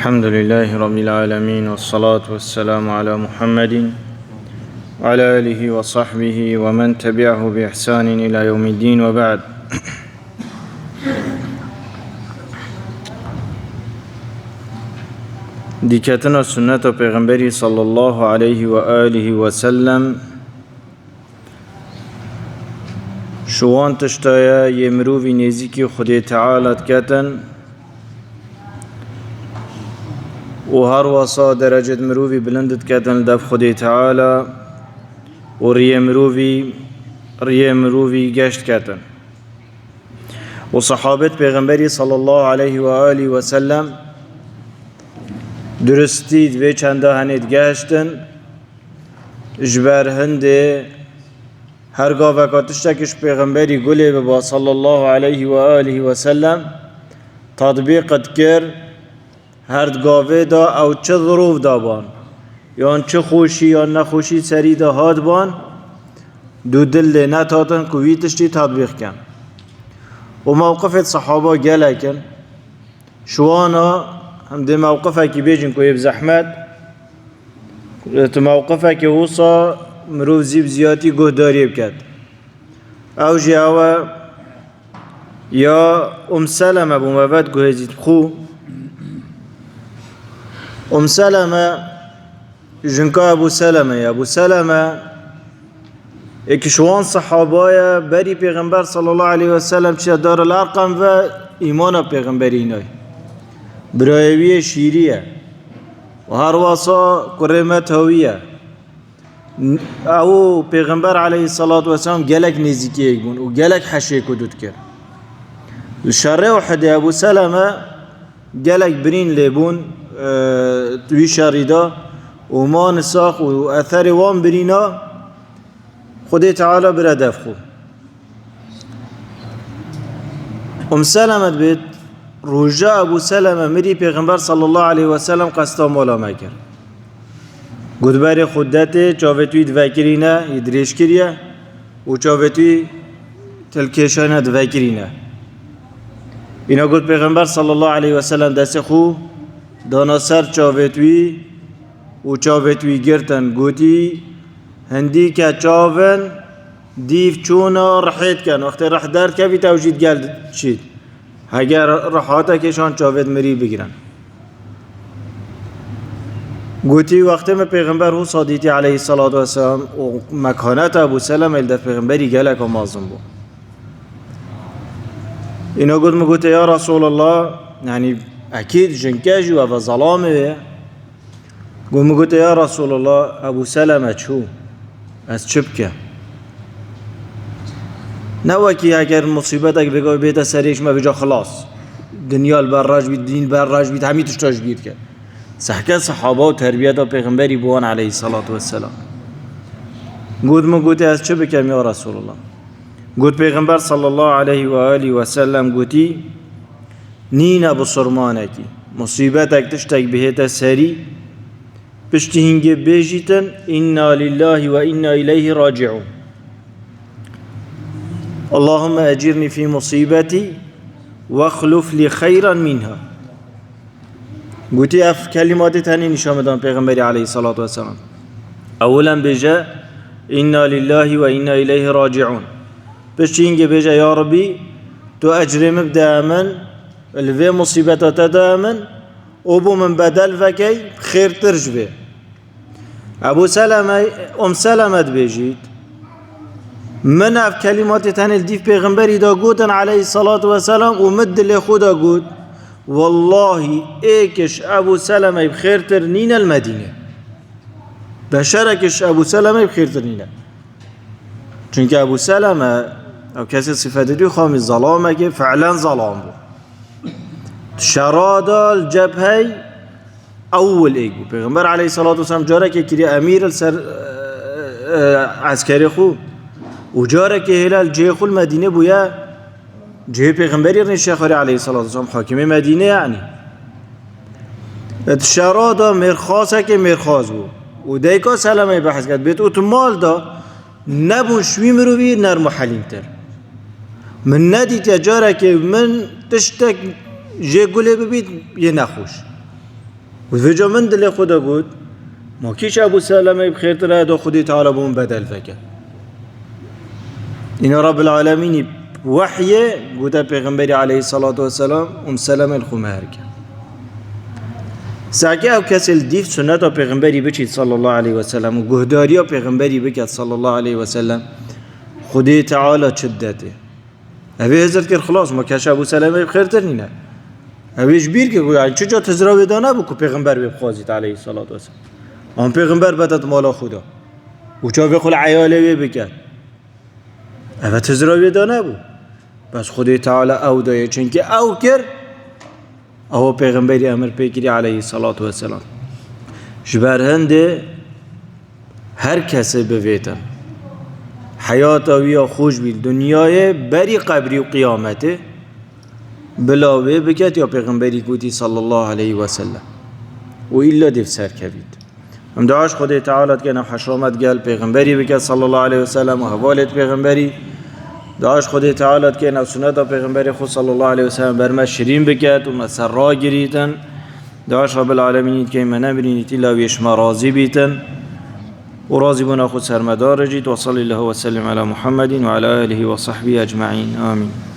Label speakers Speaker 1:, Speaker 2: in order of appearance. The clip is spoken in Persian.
Speaker 1: الحمد لله رب العالمين والصلاة والسلام على محمد وعلى آله وصحبه ومن تبعه بإحسان إلى يوم الدين وبعد. دیکتنا سنت پیغمبری صلی الله علیه و آله و سلم شوان تشتایا یمروی نزیکی خدای تعالی کتن و هر وصا درجة مروفي بلندت كاتن لدف خدي تعالى و ريه مروفي گشت كاتن و صحابة پیغمبری صلى الله عليه وآله وسلم درستید و چنده هنید گشتن جبر هنده هرگاه وکاتشتکش پیغمبری گله ببا صلى الله عليه وآله وسلم تطبیقت کر هر گاوه دا او چه ظروف دا بان یا چه خوشی یا نخوشی سری دا هاد بان دو دل نتاتن کویتشتی تطبیق کن و موقف صحابه گله کن شوانا هم ده موقفه که بیجن کوی بزحمت تو موقفه که وصا مروف زیب زیادی گوه داری بکد او جاوه یا سلمه بوموت گوه زید خو سلمة جنكا أبو سلمة يا أبو سلمة إكشوان صحابايا بري پیغمبر صلى الله عليه وسلم چه دار الأرقم و إيمانا پیغمبريناي برايوية شيرية و هر واسا قرمت هوية او پیغمبر عليه الصلاة والسلام گلك نزيكي يكبون و گلك حشي كدود كر الشرع وحد أبو سلمة گلك برين ليبون توی شریدا و ما نساخ و اثر وام برینا خدای تعالی برادف خو سلمت بید رجاء ابو سلمه مری پیغمبر صلی الله علیه و سلم قصدا مولا مکر گودبر خودت چاوتوی دوکرینه ادریش کریه و چاوتوی تلکشانه دوکرینه اینا گود پیغمبر صلی الله علیه و سلم دست خو دانا سر چاوتوی و چاوتوی گرتن گوتی هندی که چاون دیو چونا رحیت کن وقتی رح درد که بی توجید گل چید اگر رحاته کشان چاوت مری بگیرن گوتی وقتی ما پیغمبر هو صادیتی علیه الصلاة والسلام و مکانت ابو سلم الدف پیغمبری گلک و مازم بود اینا گوت یا رسول الله یعنی أكيد جنكاجي وفا ظلامه قلت يا رسول الله أبو سلمة شو أسشبكه نوكي هكذا مصيبتك بقى بيتا سريش ما بيجا خلاص دنيا البراج بيت دين البراج بيت همي تشتاش بيت كه سحكا صحابه وتربية پیغمبري بوان عليه الصلاة والسلام قلت أسشبكه يا رسول الله قلت پیغمبر صلى الله عليه وآله وسلم قلتي نينا بصرمانكي مصيبتك تشتك بهتا سري بشتهنج بيجيتن إنا لله وإنا إليه راجعون اللهم أجرني في مصيبتي واخلف لي خيرا منها قلت أف كلمات تاني نشامدان پیغمبري عليه الصلاة والسلام أولا بجا إنا لله وإنا إليه راجعون بشتهنج بجا يا ربي تو أجرم بدامن الوی مصیبت دامن او بو من بدل وکی خیر ترجبه ابو سلمه سلمت بیجید من اف کلمات تنل دیف پیغمبری دا گوتن علیه الصلاة والسلام و مد لی خدا گوت والله ایکش ابو سلمه بخیر تر نین المدینه بشرکش ابو سلمه بخیر تر نینه چونکه ابو سلمه او کسی صفت دیو خوامی ظلامه که فعلا ظلام بود شراد الجبهي أول إيجو پیغمبر عليه الصلاة والسلام جارك كري أمير السر عسكري خو وجارك هلال جي خو المدينة بويا جي پیغمبر الشيخ عليه الصلاة والسلام حاكم مدينة يعني شراد مرخاصك مرخاص بو ودايكا سلامة بحث كد بيت اوتمال دا نبون شوي مروي نر محلين تر من ندی تجاره که من تشتک جه گله ببید یه نخوش و وجا من دل خدا بود ما کیش ابو سلمه بخیر تره دا خودی تعالی بون بدل فکر این رب العالمین وحیه گوته پیغمبری علیه الصلاة والسلام سلم الخمهر کرد ساگه او کسی الدیف سنت پیغمبری بچید صلی الله علیه و سلم و گهداری پیغمبری بکد صلی الله علیه و سلم خودی تعالی چدته اوی حضرت کرد خلاص ما کش ابو سلمه بخیر تر نینه اویش بیر که گویا چجا تزراوی دانه بو که پیغمبر بخوازید علیه الصلاة والسلام آن پیغمبر بدت مالا خدا و چا بخل عیاله بکد اوه تزراوی دانه بو بس خودی تعالی او دایه چنکه او کرد او پیغمبری امر پیکری علیه الصلاة والسلام جبر هنده هر کسی بویتن حیات اویا خوش بیل دنیای بری قبری و قیامته بلاوه بکت یا پیغمبری گوتی صلی الله علیه و سلم و ایلا دیف سر کبید هم دعاش خودی تعالی که نو حشرامت گل پیغمبری بکت صلی الله علیه و سلم و حوالت پیغمبری دعاش خودی تعالی که نو سنت پیغمبری خود صلی الله علیه و سلم برمه شیرین بکت و مسر را گریتن دعاش رب العالمین که من نبرینیت ایلا ویش راضی بیتن وراضي بنا خود سرمدار جيت وصلى الله وسلم على محمد وعلى آله وصحبه أجمعين آمين